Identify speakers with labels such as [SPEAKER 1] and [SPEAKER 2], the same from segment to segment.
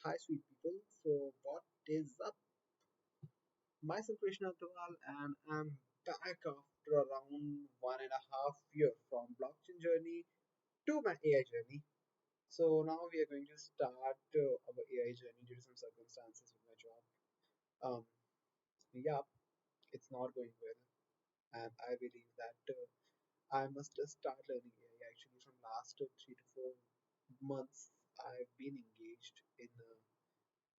[SPEAKER 1] Hi, sweet people. So, what is up? Myself, Krishna Agarwal, and I'm back after around 1.5 years from blockchain journey to my AI journey. So, now we are going to start our AI journey due to some circumstances with my job. Um, yeah, it's not going well, and I believe that I must start learning AI. Actually, from last 3 to 4 months, I've been engaged in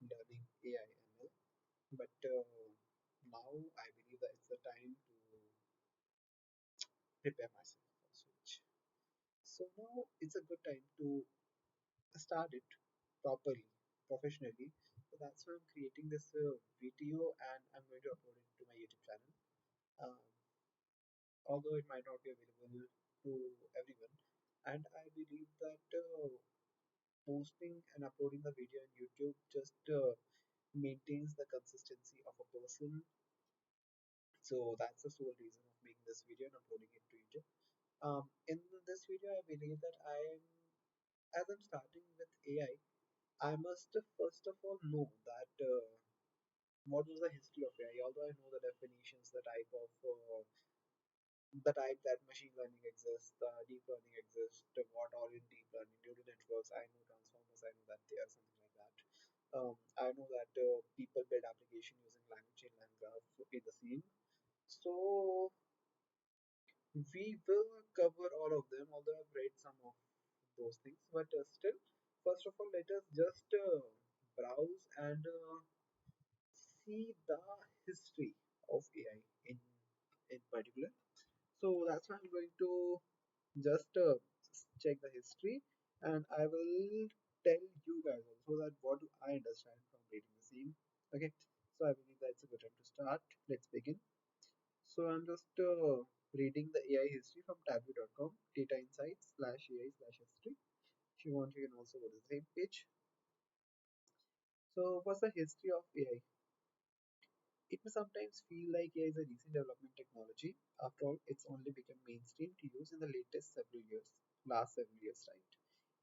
[SPEAKER 1] learning AI ML. But now I believe that it's the time to prepare myself for switch. So now it's a good time to start it properly, professionally. So that's why I'm creating this video and I'm going to upload it to my YouTube channel. Um, Although it might not be available to everyone, and I believe that posting and uploading the video on YouTube just maintains the consistency of a person. So that's the sole reason of making this video and uploading it to YouTube. In this video, I believe that as I'm starting with AI, I must first of all know that what was the history of AI. Although I know the definitions, the type that machine learning exists, the deep learning exists, what are in deep learning, neural networks. I know transformers. I know that they are something like that. I know that people build application using language chain and graph in the same. So we will cover all of them, although I've read some of those things. But still, first of all, let us just browse and see the history of AI in particular. So that's why I'm going to just check the history, and I will tell you guys also that what do I understand from reading the same. Okay, so I believe that's a good time to start. Let's begin. So I'm just reading the AI history from taboo.com, data insights slash AI slash history. If you want, you can also go to the same page. So, what's the history of AI? It may sometimes feel like AI is a recent development technology. After all, it's only become mainstream to use in the last several years, right?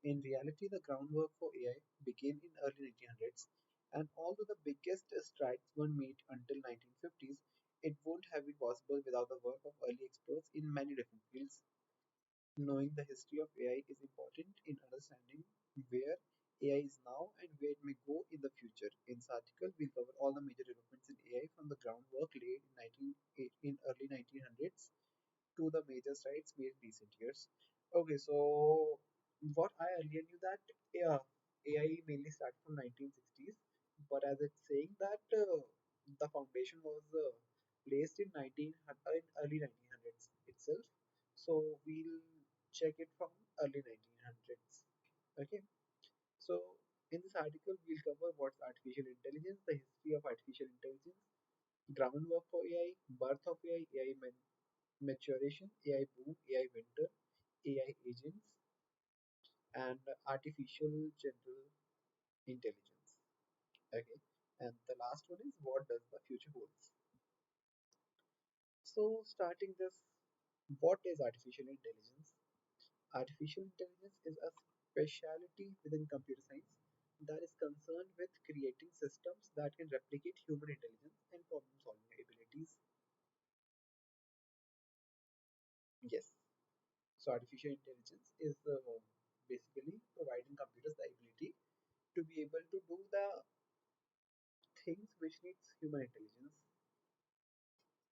[SPEAKER 1] In reality, the groundwork for AI began in early 1900s, and although the biggest strides were made until 1950s, it wouldn't have been possible without the work of early experts in many different fields. Knowing the history of AI is important in understanding where AI is now and where it may go in the future. In this article, we'll cover all the major developments in AI from the groundwork laid in early 1900s to the major strides made in recent years. Okay, so what I earlier knew that AI mainly started from 1960s, but as it's saying that the foundation was placed in in early 1900s itself. So we'll check it from early 1900s. Okay, so in this article we'll cover what's artificial intelligence, the history of artificial intelligence, groundwork for AI, birth of AI, maturation, AI boom, AI winter, AI agents, and artificial general intelligence. Okay, and the last one is what does the future holds. So, starting this, what is artificial intelligence? Artificial intelligence is a specialty within computer science that is concerned with creating systems that can replicate human intelligence and problem solving abilities. Yes, so artificial intelligence is basically providing computers the ability to be able to do the things which needs human intelligence,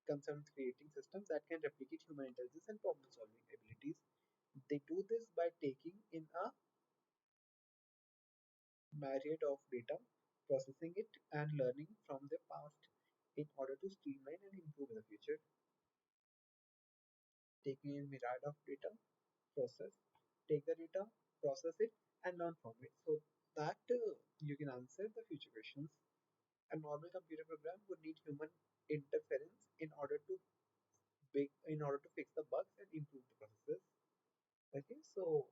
[SPEAKER 1] concerned with creating systems that can replicate human intelligence and problem solving abilities. They do this by taking in a myriad of data, processing it, and learning from the past in order to streamline and improve in the future. Taking in myriad of data, process, take the data, process it, and learn from it so that you can answer the future questions. A normal computer program would need human interference in order to fix the bugs and improve the processes. Okay, so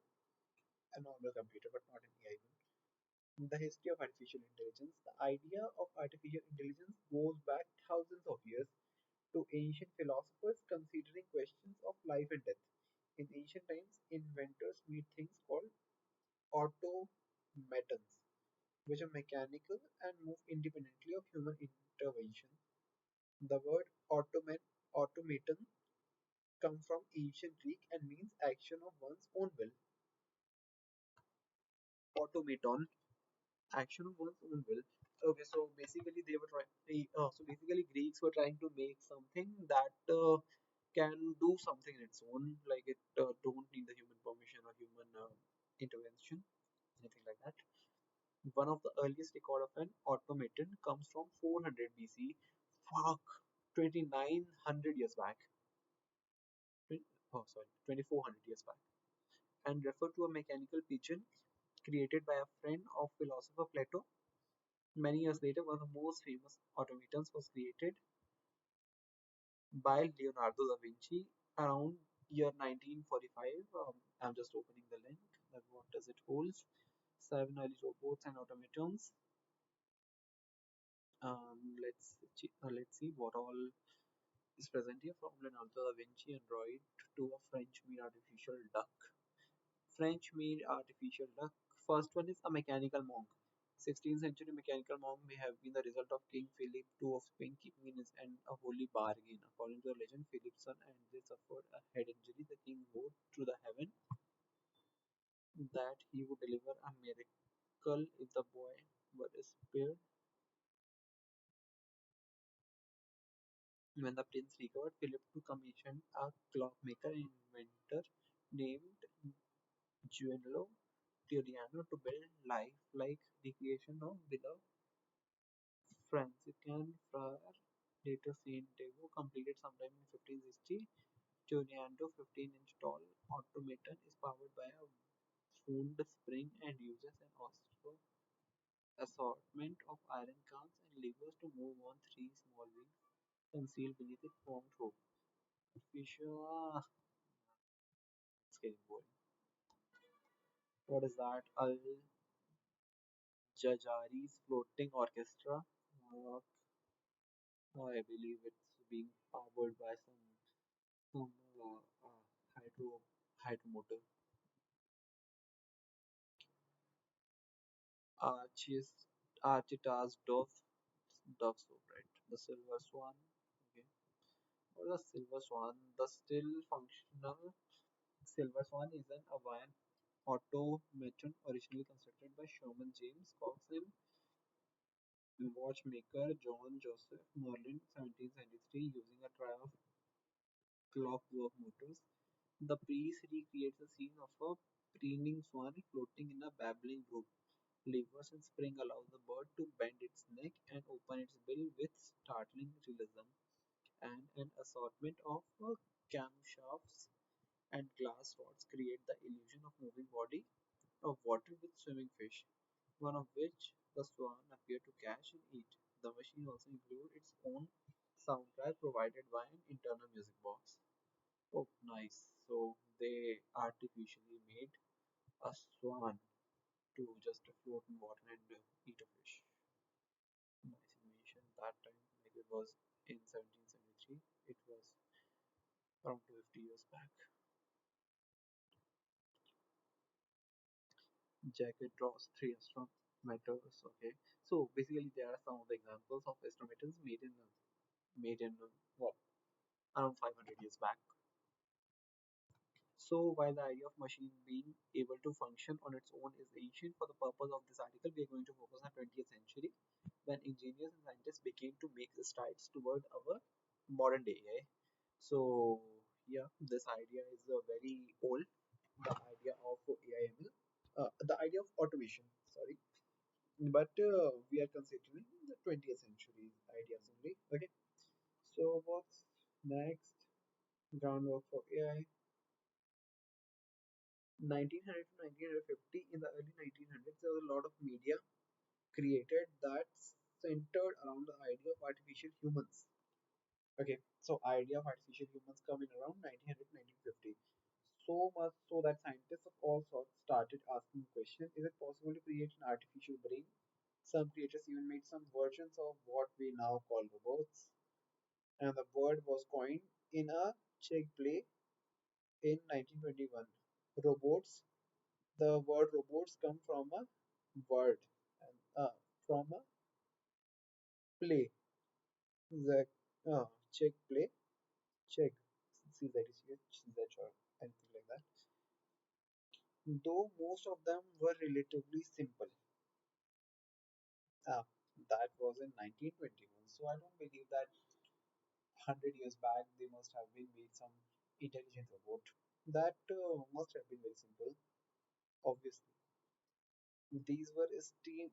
[SPEAKER 1] a normal computer, but not an AI one. The history of artificial intelligence. The idea of artificial intelligence goes back thousands of years to ancient philosophers considering questions of life and death. In ancient times, inventors made things called automatons. which are mechanical and move independently of human intervention. The word automaton comes from ancient Greek and means action of one's own will. Automaton, action of one's own will. Okay, so basically they were trying. So basically Greeks were trying to make something that can do something on its own, like it don't need the human permission or human intervention, anything like that. One of the earliest record of an automaton comes from 400 BC. Fuck, 2900 years back. Oh, sorry, 2400 years back, and refer to a mechanical pigeon created by a friend of philosopher Plato. Many years later, one of the most famous automatons was created by Leonardo da Vinci around year 1945. I'm just opening the link. That what does it hold? Seven early robots and automatons. Let's see what all is present here, from Leonardo da Vinci android to a French-made artificial duck. French-made artificial duck. First one is a mechanical monk. 16th century mechanical monk may have been the result of King Philip II of Spain keeping in his hand a holy bargain. According to the legend, Philip's son and they suffered a head injury. The king vowed to the heaven that he would deliver a miracle if the boy were spared. When the prince recovered, Philip II commissioned a clockmaker and inventor named Giuliano Giuliano to build life-like recreation of beloved Franciscan friar. Later Saint Diego completed sometime in 1560. Giuliano 15-inch tall automaton is powered by a wound spring and uses an assortment of iron cams and levers to move on three small wheels concealed beneath its formed rope. Fisher, it's getting boring. What is that? Al Jajari's floating orchestra. Uh, I believe it's being powered by some hydro hydromotor. Archis Archita's Dove Soup, right? The Silver Swan. Okay. What is the Silver Swan? The still functional Silver Swan is an Hawaiian automaton originally constructed by Sherman James Cox and watchmaker John Joseph Merlin 1773 using a trio of clockwork motors. The piece recreates the scene of a preening swan floating in a babbling brook. Levers and spring allow the bird to bend its neck and open its bill with startling realism, and an assortment of camshafts and glass rods create the illusion of moving body of water with swimming fish, one of which the swan appeared to catch and eat. The machine also included its own soundtrack provided by an internal music box. Oh, nice. So they artificially made a swan to just float in water and eat a fish. Nice invention. That time, like it was in 1773, it was around 250 years back. Jacket draws three astrometers. Okay, so basically there are some of the examples of astrometers made in what, around 500 years back. So while the idea of machine being able to function on its own is ancient, for the purpose of this article, we are going to focus on 20th century when engineers and scientists began to make strides toward our modern day AI. So yeah, this idea is very old. The idea of AI/ML, the idea of automation. Sorry, but we are considering the 20th century ideas only. Okay. So what's next? Groundwork for AI. 1900 to 1950. In the early 1900s, there was a lot of media created that centered around the idea of artificial humans. Okay, so idea of artificial humans come in around 1900 to 1950. So much so that scientists of all sorts started asking the question: is it possible to create an artificial brain? Some creators even made some versions of what we now call robots, and the word was coined in a Czech play in 1921. Robots. The word robots come from a word, from a play, the Czech play, Czech, CZH or anything like that. Though most of them were relatively simple. Ah, that was in 1921, so I don't believe that 100 years back they must have been made some intelligent robot. That must have been very simple, obviously. These were steam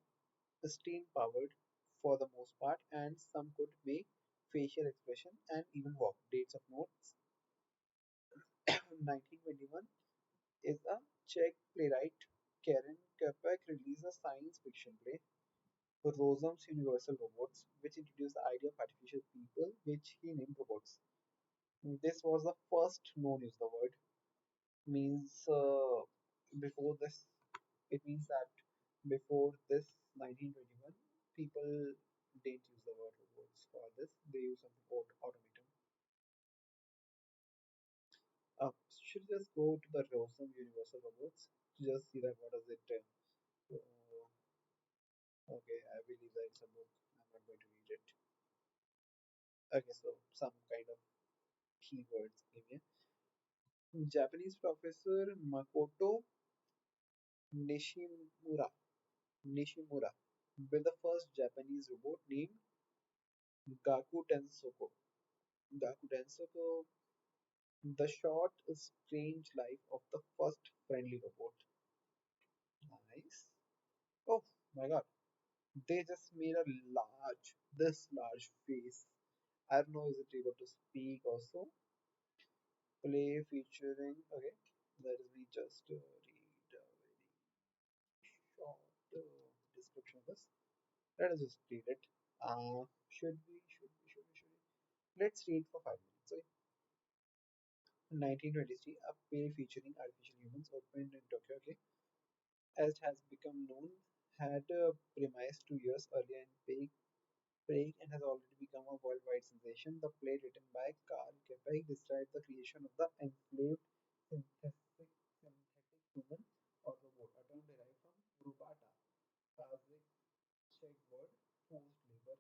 [SPEAKER 1] powered for the most part, and some could make facial expression and even walk. Dates of notes 1921 is a Czech playwright Karen Kapek released a science fiction play, Rosam's Universal Robots, which introduced the idea of artificial people, which he named robots. This was the first known use of the word. Means before this, it means that before this 1921, people didn't use the word robots for this. They use something called automaton. Should we just go to the Rosum Universal Robots to just see that what does it okay, I believe that it's a book. I'm not going to read it. Okay, so some kind of keywords maybe. Japanese professor Makoto Nishimura Nishimura built the first Japanese robot named Gaku Tensoko. Gaku Tensoko, the short, strange life of the first friendly robot. Nice. Oh my god. They just made a this large face. I don't know is it able to speak also. Play featuring, okay, let me just read a very short description of this. Let us just read it. Should we? Let's read for 5 minutes. Okay. In 1923, a play featuring artificial humans opened in Tokyo, okay, as it has become known, had premised 2 years earlier in Prague and has already become a worldwide sensation. The play, written by Karl Kepek, describes the creation of the enslaved synthetic human or robot, a term derived from rubata, fabric Czech word forced labor.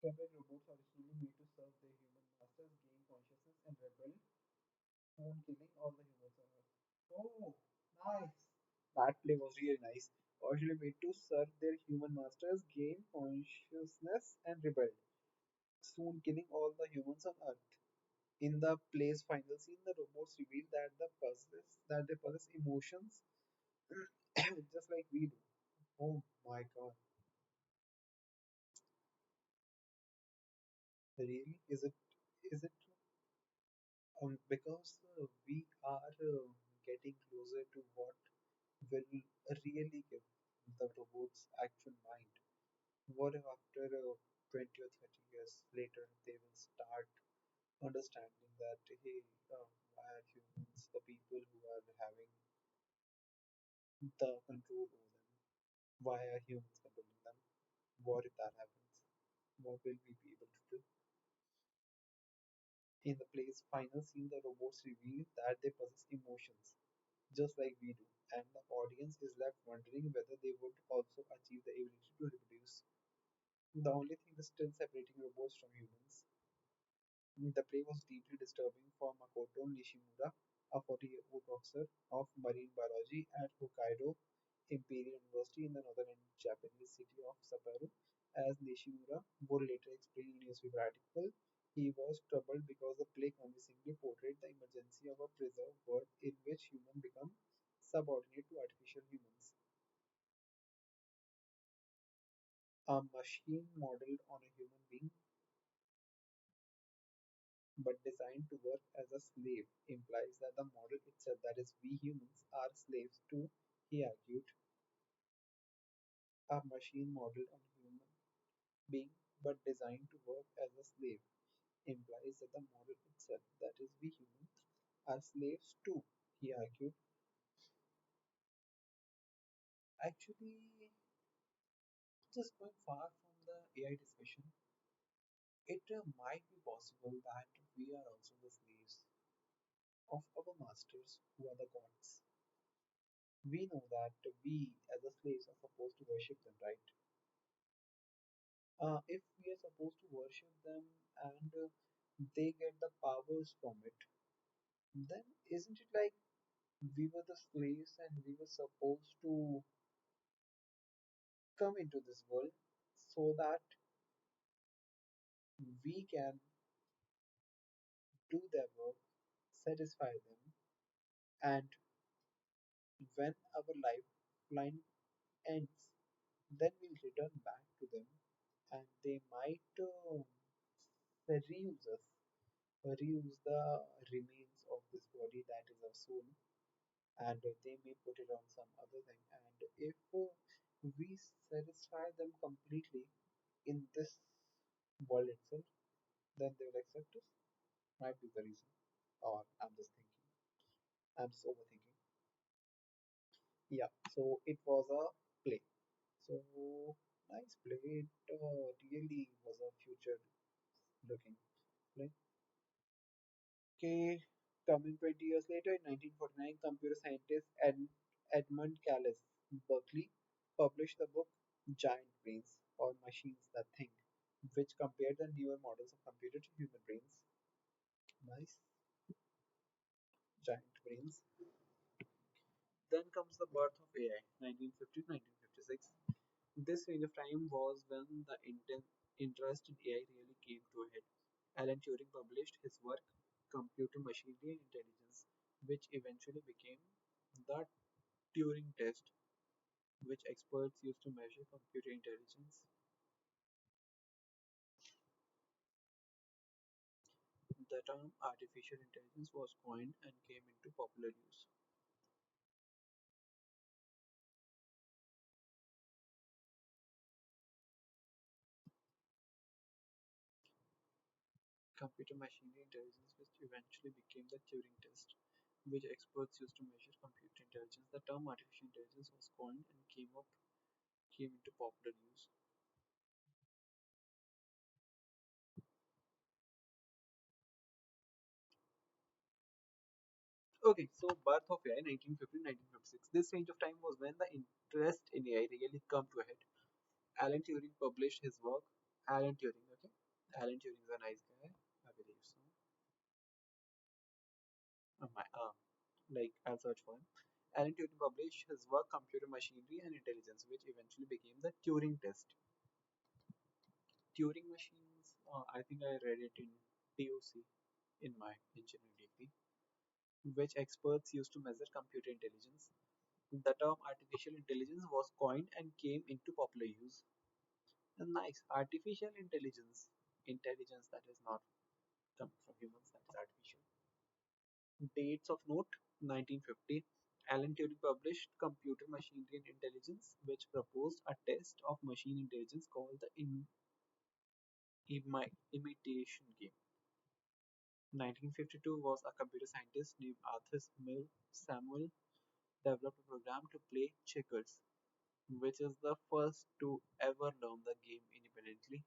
[SPEAKER 1] Kepek robots originally made to serve their human masters, gain consciousness, and rebel, soon killing all the humans on Earth. Oh, nice! That play was really nice. Originally made to serve their human masters, gain consciousness, and rebel, soon killing all the humans on Earth. In the play's final scene, the robots reveal that they possess emotions just like we do. Oh my god. Really? Is it because we are getting closer to what will really give the robots actual mind? What if after 20 or 30 years later they will start understanding that hey, why are humans the people who are having the control over them? Why are humans controlling them? What if that happens? What will we be able to do? In the play's final scene, the robots reveal that they possess emotions, just like we do, and the audience is left wondering whether they would also achieve the ability to reproduce. The only thing is still separating robots from humans. The play was deeply disturbing for Makoto Nishimura, a 40-year-old professor of marine biology at Hokkaido Imperial University in the northern Japanese city of Sapporo. As Nishimura would later explain in a newspaper article, he was troubled because the play convincingly portrayed the emergency of a preserved world in which humans become subordinate to artificial humans. A machine modeled on a human being but designed to work as a slave implies that the model itself, that is, we humans, are slaves too, he argued. A machine modeled on a human being but designed to work as a slave implies that the model itself, that is, we humans, are slaves too, he argued. Actually, just going far from the AI discussion, it might be possible that we are also the slaves of our masters who are the gods. We know that we as a slaves are supposed to worship them, right? If we are supposed to worship them and they get the powers from it, then isn't it like we were the slaves and we were supposed to come into this world so that we can do their work, satisfy them, and when our lifeline ends, then we'll return back to them and they might reuse us, reuse the remains of this body that is our soul, and they may put it on some other thing. And if we satisfy them completely in this world itself, then they will accept us. Might be the reason. Or I'm just thinking. I'm just overthinking. Yeah, so it was a play. So nice play. It really was a future looking play. Okay, coming 20 years later, in 1949, computer scientist Edmund Callis, Berkeley, published the book Giant Brains, or Machines That Think, which compared the newer models of computer to human brains. Nice, giant brains. Then comes the birth of AI, 1950 to 1956. This range of time was when the interest in AI really came to a head. Alan Turing published his work Computer Machinery and Intelligence, which eventually became the Turing test, which experts use to measure computer intelligence. The term artificial intelligence was coined and came into popular use. Computer machinery intelligence, which eventually became the Turing test, which experts use to measure computer intelligence. The term artificial intelligence was coined and came into popular use. Okay, so birth of AI 1950-1956. This range of time was when the interest in AI really come to a head. Alan Turing published his work. Alan Turing, okay? Alan Turing is a nice guy, I believe so. Like I'll search for him. Alan Turing published his work Computer Machinery and Intelligence, which eventually became the Turing test. Turing machines, I think I read it in TOC in my engineering degree, which experts use to measure computer intelligence. The term artificial intelligence was coined and came into popular use. Nice. Artificial intelligence. Intelligence that is not coming from humans, that is artificial. Dates of note 1950. Alan Turing published Computer Machinery and Intelligence, which proposed a test of machine intelligence called the imitation game. 1952 was a computer scientist named Arthur Samuel developed a program to play checkers, which is the first to ever learn the game independently.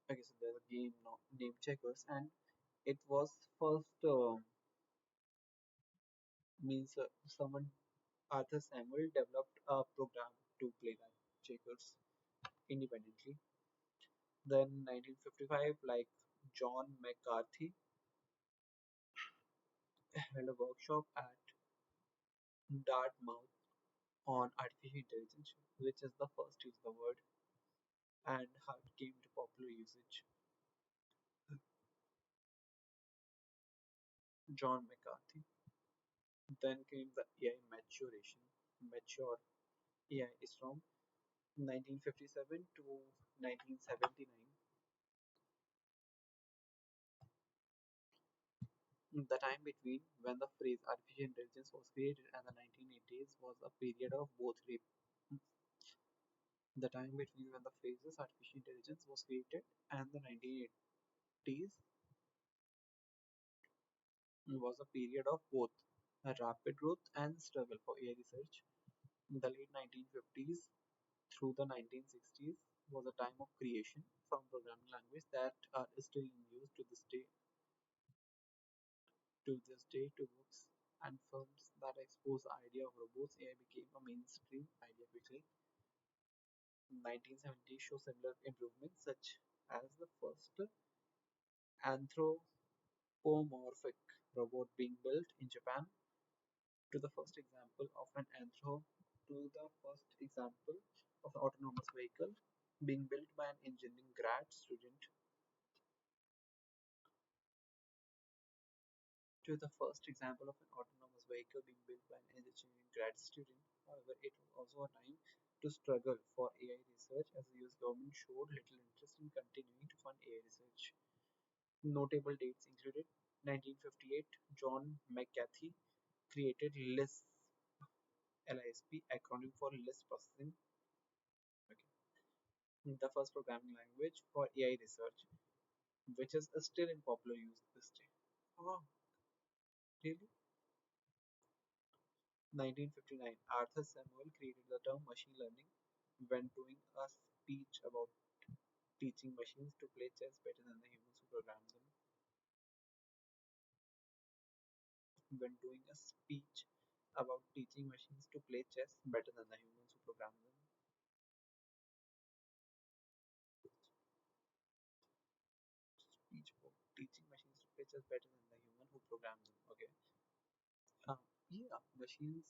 [SPEAKER 1] Okay, so there's a game named checkers, and it was first means someone Arthur Samuel developed a program to play that checkers independently. Then 1955, like John McCarthy held a workshop at Dartmouth on artificial intelligence, which is the first use of the word and how it came to popular usage. John McCarthy. Then came the AI maturation. Mature AI is from 1957 to 1979. The time between when the phrase artificial intelligence was created and the 1980s was a period of both the time between when the phrases artificial intelligence was created and the 1980s was a period of both a rapid growth and struggle for AI research. The late 1950s through the 1960s was a time of creation from programming languages that are still in use to this day to books and films that exposed the idea of robots, AI became a mainstream idea quickly. 1970 show similar improvements, such as the first anthropomorphic robot being built in Japan, to the first example of an to the first example of an autonomous vehicle being built by an engineering grad student, to the first example of an autonomous vehicle being built by an engineering grad student. However, it was also a time to struggle for AI research as the US government showed little interest in continuing to fund AI research. Notable dates included 1958, John McCarthy created LISP, LISP, acronym for List Processing, okay, the first programming language for AI research, which is still in popular use this day. Oh, really? 1959, Arthur Samuel created the term machine learning when doing a speech about teaching machines to play chess better than the humans who programmed them. When doing a speech about teaching machines to play chess better than the humans who programmed them. Speech about teaching machines to play chess better than the human who programmed them. Okay. Uh, yeah, machines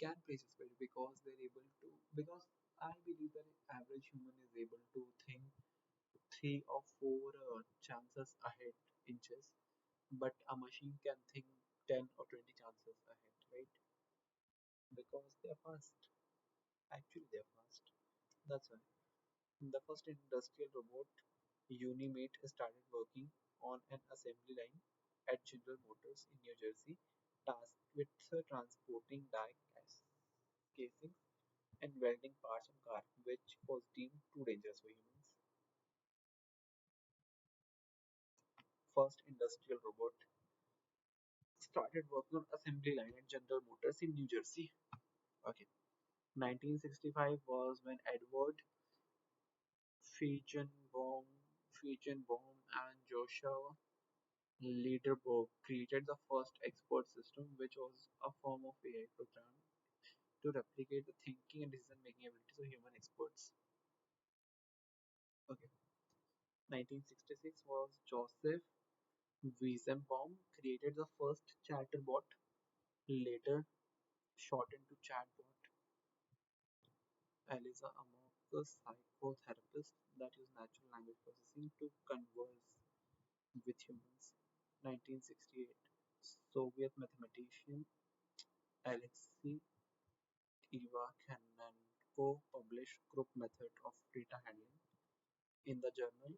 [SPEAKER 1] can play chess better because they're able to. Because I believe that an average human is able to think three or four chances ahead in chess, but a machine can think 10 or 20 chances ahead, right? Because they are fast. Actually, they are fast. That's why. The first industrial robot, Unimate, started working on an assembly line at General Motors in New Jersey, tasked with transporting casings and welding parts on car, which was deemed too dangerous for humans. First industrial robot started working on assembly line at General Motors in New Jersey. Okay. 1965 was when Edward Feigenbaum, Feigenbaum and Joshua Lederberg created the first expert system, which was a form of AI program to replicate the thinking and decision-making abilities of human experts. Okay. 1966 was Joseph Weizenbaum created the first chatterbot, later shortened to chatbot. Eliza Amok, the psychotherapist that used natural language processing to converse with humans. 1968, Soviet mathematician Alexei Ivakanenko published group method of data handling in the journal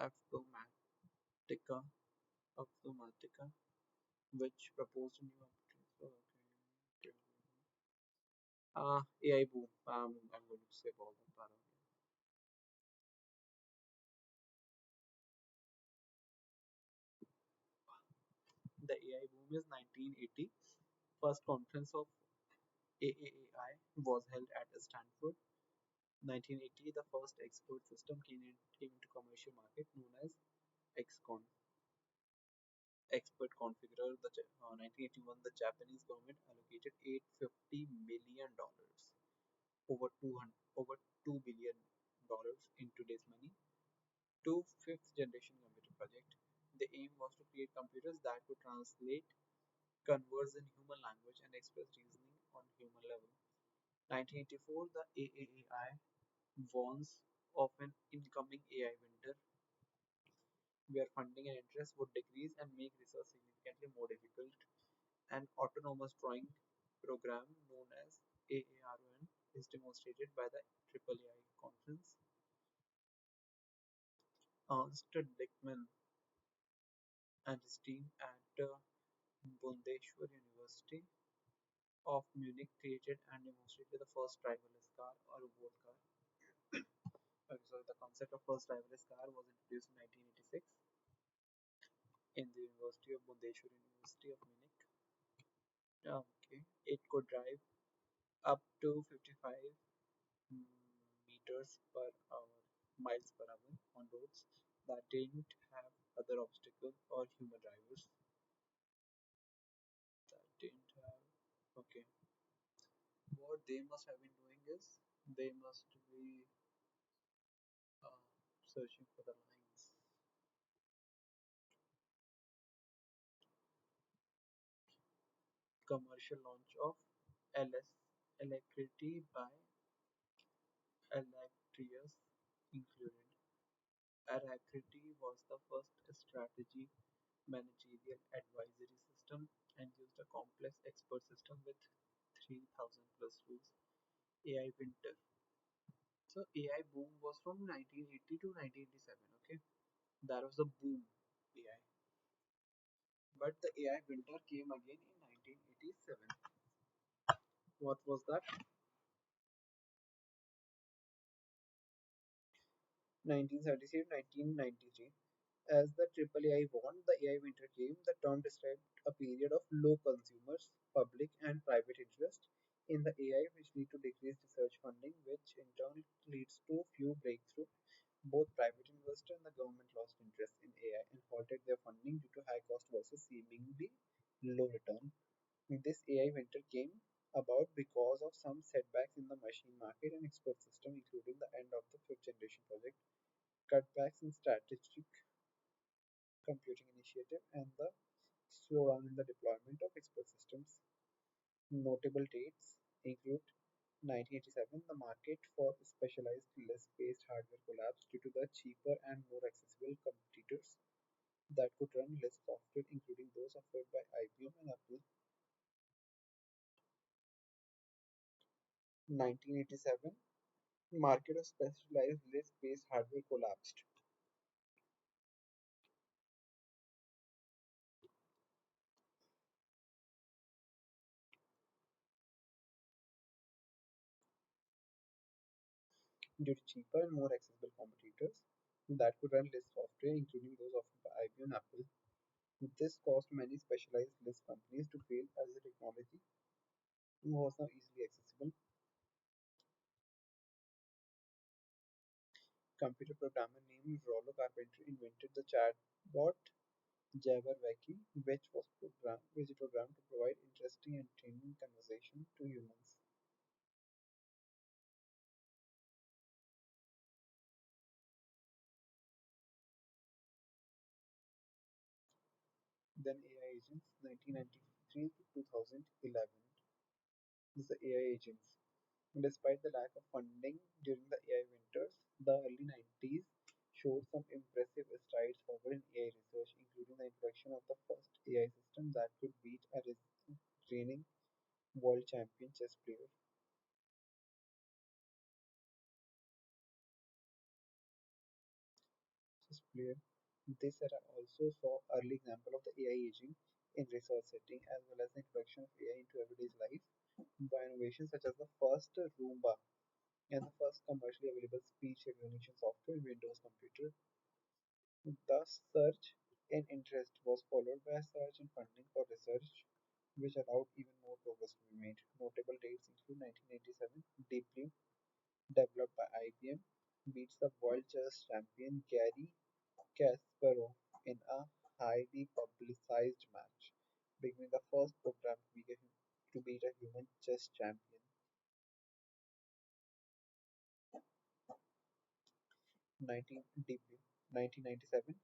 [SPEAKER 1] Automatica, Automatica, which proposed a new approach. So, okay. AI boom. I'm going to skip all that part. The AI boom is 1980. First conference of AAAI was held at Stanford. 1980, the first expert system came into commercial market known as XCon. Expert configurer. 1981, the Japanese government allocated $850 million, over 2 billion dollars in today's money, to fifth generation computer project. The aim was to create computers that could translate, converse in human language, and express reasoning on human level. 1984, the AAAI warns of an incoming AI winter where funding and interest would decrease and make research significantly more difficult. An autonomous drawing program known as AARON is demonstrated by the AAAI conference. Ernst Dickmann and his team at Bundeswehr University of Munich created and demonstrated the first driverless car or robot car. So the concept of first driverless car was introduced in 1986 in the University of Bundeswehr University of Munich. Okay, it could drive up to 55 meters per hour, miles per hour on roads that didn't have other obstacles or human drivers. they must have been doing is they must be uh, searching for the lines. Commercial launch of LS Alacrity by Alacritus included. Alacrity was the first strategy managerial advisory system and used a complex expert system with 3000 plus rules. AI Winter. So AI boom was from 1980 to 1987. Okay, that was the boom AI. But the AI winter came again in 1987. What was that? 1973 1993. As the triple AI warned, the AI winter came. The term described a period of low consumers, public, and private interest in the AI, which lead to decreased research funding, which in turn leads to few breakthrough. Both private investors and the government lost interest in AI and halted their funding due to high cost versus seemingly low return. This AI winter came about because of some setbacks in the machine market and expert system, including the end of the fifth generation project, cutbacks in strategic computing initiative, and the slowdown in the deployment of expert systems. Notable dates include 1987, the market for specialized list-based hardware collapsed due to the cheaper and more accessible competitors that could run list software, including those offered by IBM and Apple. 1987, market of specialized list-based hardware collapsed due to cheaper and more accessible competitors that could run list software, including those offered by IBM and Apple. This caused many specialized list companies to fail as the technology was now easily accessible. Computer programmer named Rollo Carpenter invented the chatbot Jabberwocky, which is programmed to provide interesting and entertaining conversation to humans. Then AI agents, 1993 to 2011. This is the AI agents. Despite the lack of funding during the AI winters, the early 90s showed some impressive strides forward in AI research, including the introduction of the first AI system that could beat a reigning world champion chess player. This era also saw early example of the AI aging in research setting as well as the introduction of AI into everyday life by innovations such as the first Roomba and the first commercially available speech recognition software in Windows computer. The surge in interest was followed by a surge in funding for research, which allowed even more progress to be made. Notable dates include 1987, Deep Blue, developed by IBM, beats the world chess champion Gary Kasparov in a highly publicized match, becoming the first program to beat a human chess champion. 19 debut. 1997,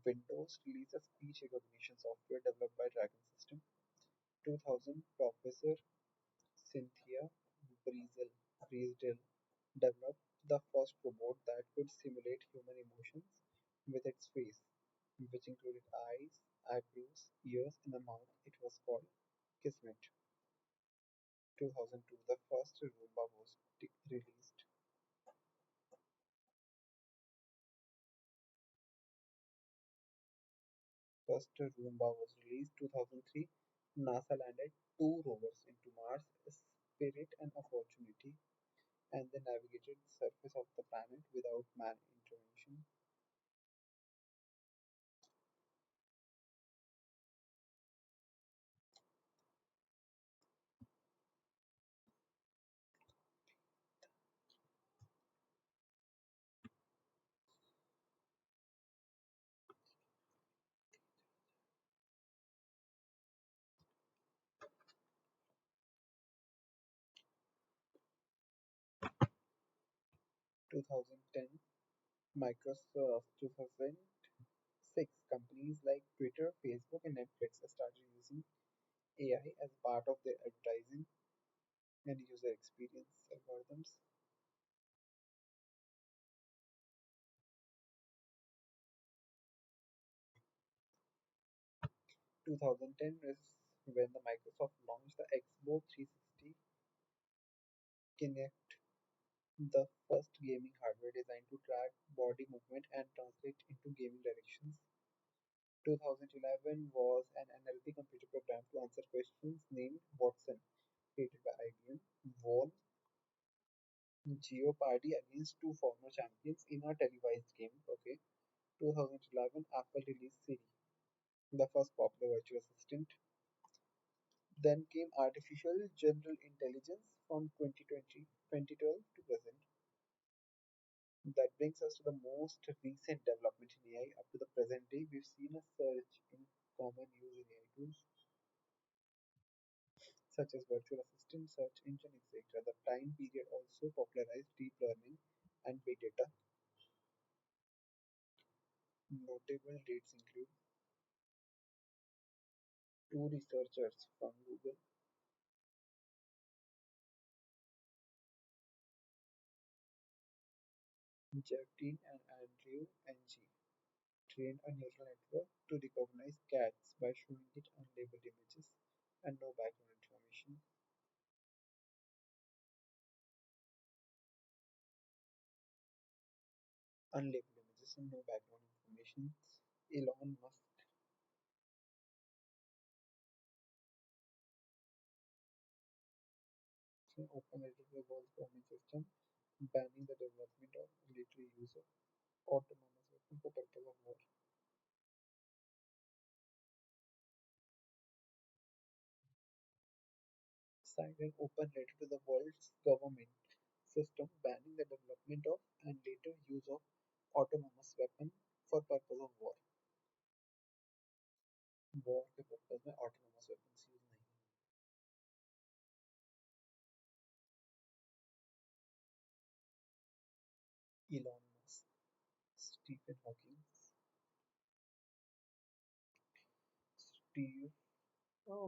[SPEAKER 1] Windows released a speech recognition software developed by Dragon System. 2000, Professor Cynthia Breasdale developed the first robot that could simulate human emotions with its face, which included eyes, eyebrows, ears, and a mouth. It was called Kismet. 2002, the first Roomba was released. First Roomba was released 2003. NASA landed two rovers into Mars, Spirit and Opportunity, and they navigated the surface of the planet without man intervention. 2010 Microsoft. 2006 companies like Twitter, Facebook, and Netflix started using AI as part of their advertising and user experience algorithms. 2010 is when the Microsoft launched the Xbox 360 Kinect, the first gaming hardware designed to track body movement and translate into gaming directions. 2011 was an NLP computer program to answer questions named Watson, created by IBM, won Jeopardy against two former champions in a televised game. Okay. 2011 Apple released Siri, the first popular virtual assistant. Then came artificial general intelligence from 2020, 2012 to present. That brings us to the most recent development in AI up to the present day. We've seen a surge in common use in AI tools such as virtual assistant, search engine, etc. The time period also popularized deep learning and big data. Notable dates include two researchers from Google, Jeffrey and Andrew Ng, trained a neural network to recognize cats by showing it unlabeled images and no background information. Unlabeled images and no background information. Elon Musk opened the world's bombing system, banning the development of military use of autonomous weapons for purpose of war. Signed an open letter to the world's government system banning the development of and later use of autonomous weapons for purpose of war. War के purpose में autonomous weapons use नहीं Elon Musk Stephen Hawking Steve oh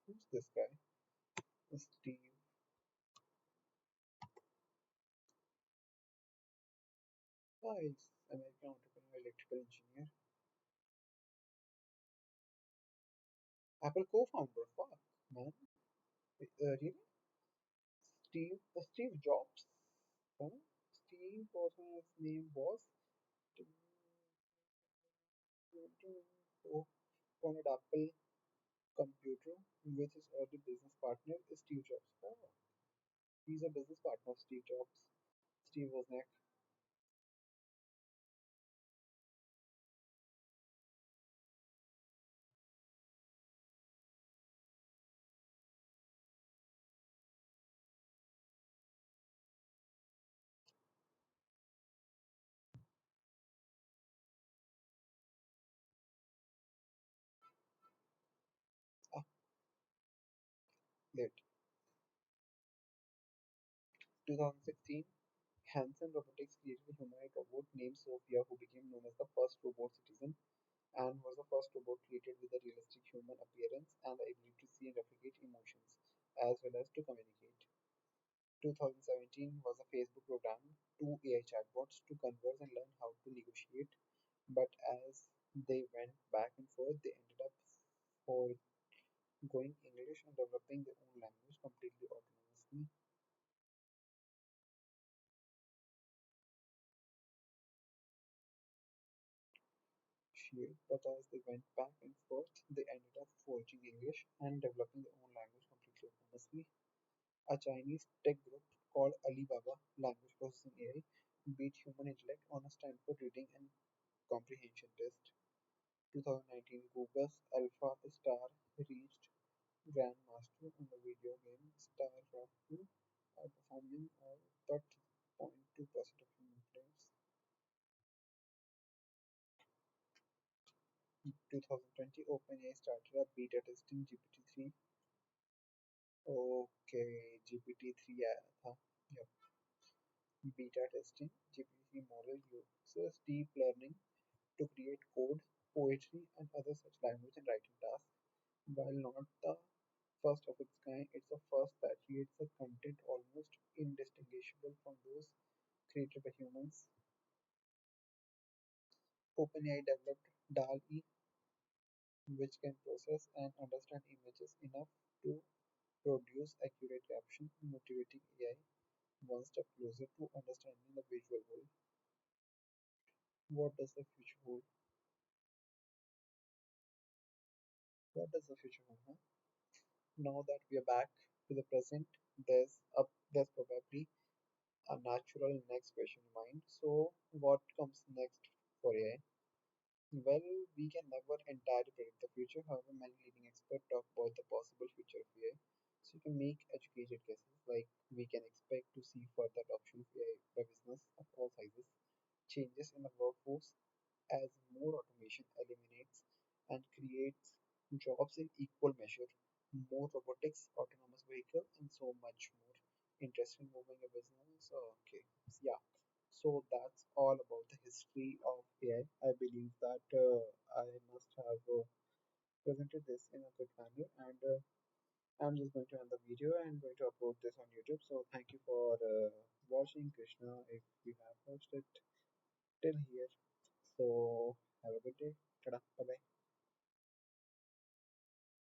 [SPEAKER 1] who's this guy Steve he's American entrepreneur electrical engineer Apple co-founder fuck man really Steve Jobs huh? Steve was his name was founded Apple Computer with his early business partner Steve Jobs. Oh, he's a business partner of Steve Jobs. Steve Wozniak. Ah, late. 2016, Hanson Robotics created a humanoid robot named Sophia who became known as the first robot citizen and was the first robot created with a realistic human appearance and the ability to see and replicate emotions as well as to communicate. 2017 was a Facebook program, two AI chatbots to converse and learn how to negotiate, but as they went back and forth, they ended up forgoing English and developing their own language completely autonomously. Shield, but as they went back and forth, they ended up forging English and developing their own language completely autonomously. A Chinese tech group called Alibaba Language Processing AI beat human intellect on a Stanford reading and comprehension test. 2019 Google's Alpha Star reached Grandmaster in the video game StarCraft 2, outperforming all but 0.2% of human players. 2020 OpenAI started a beta testing GPT-3 okay GPT-3 आया था yep. Beta testing, GPT model uses deep learning to create code, poetry, and other such language and writing tasks. While not the first of its kind, it's the first that creates a content almost indistinguishable from those created by humans. OpenAI developed DAL-E, which can process and understand images enough to produce accurate caption, motivating AI one step closer to understanding the visual world. What does the future hold? What does the future hold? Huh? Now that we are back to the present, there's probably a natural next question in mind. So, what comes next for AI? Well, we can never entirely predict the future. However, many leading experts talk about the possible future of AI. So, you can make educated guesses like we can expect to see further adoption of AI by business of all sizes, changes in the workforce as more automation eliminates and creates jobs in equal measure, more robotics, autonomous vehicles, and so much more. Interesting moving a business. Okay, yeah. So that's all about the history of AI. I believe that I must have presented this in a good manner, and I'm just going to end the video and going to upload this on YouTube. So thank you for watching, Krishna. If you have watched it till here, so have a good day. Tada, bye bye.